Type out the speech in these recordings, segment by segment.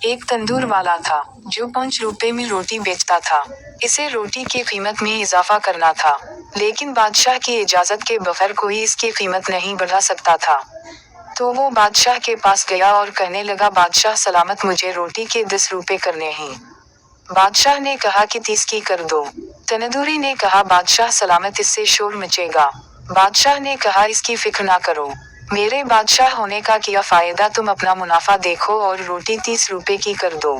ایک تندور والا تھا جو 5 روپے میں روٹی بیچتا تھا۔ اسے روٹی کی قیمت میں اضافہ کرنا تھا، لیکن بادشاہ کی اجازت کے بغیر کوئی اس کی قیمت نہیں بڑھا سکتا تھا۔ تو وہ بادشاہ کے پاس گیا اور کہنے لگا، بادشاہ سلامت، مجھے روٹی کے 10 روپے کرنے ہیں۔ بادشاہ نے کہا کہ 30 کی کر دو۔ تندوری نے کہا، بادشاہ سلامت، اس سے شور مچے گا۔ بادشاہ نے کہا، اس کی فکر نہ کرو، میرے بادشاہ ہونے کا کیا فائدہ، تم اپنا منافع دیکھو اور روٹی 30 روپے کی کر دو۔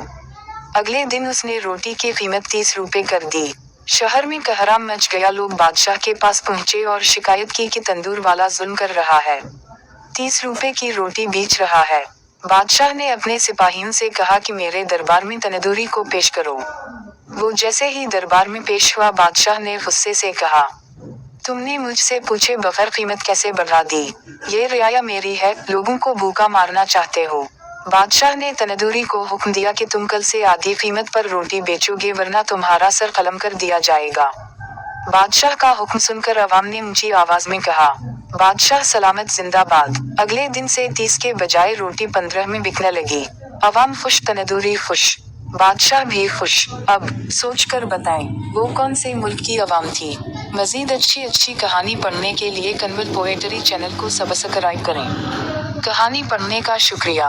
اگلے دن اس نے روٹی کی قیمت 30 روپے کر دی۔ شہر میں کہرام مچ گیا، لوگ بادشاہ کے پاس پہنچے اور شکایت کی کہ تندور والا ظلم کر رہا ہے، 30 روپے کی روٹی بیچ رہا ہے۔ بادشاہ نے اپنے سپاہیوں سے کہا کہ میرے دربار میں تندوری کو پیش کرو۔ وہ جیسے ہی دربار میں پیش ہوا، بادشاہ نے غصے سے کہا، تم نے مجھ سے پوچھے بغیر قیمت کیسے بڑھا دی؟ یہ رعایا میری ہے، لوگوں کو بھوکا مارنا چاہتے ہو؟ بادشاہ نے تندوری کو حکم دیا کہ تم کل سے آدھی قیمت پر روٹی بیچو گے ورنہ تمہارا سر قلم کر دیا جائے گا۔ بادشاہ کا حکم سن کر عوام نے اونچی آواز میں کہا، بادشاہ سلامت زندہ باد۔ اگلے دن سے 30 کے بجائے روٹی 15 میں بکنے لگی۔ عوام خوش، تندوری خوش، بادشاہ بھی خوش۔ اب سوچ کر بتائیں وہ کون سے ملک کی عوام تھی؟ مزید اچھی کہانی پڑھنے کے لیے کنول پوئٹری چینل کو سبسکرائب کریں۔ کہانی پڑھنے کا شکریہ۔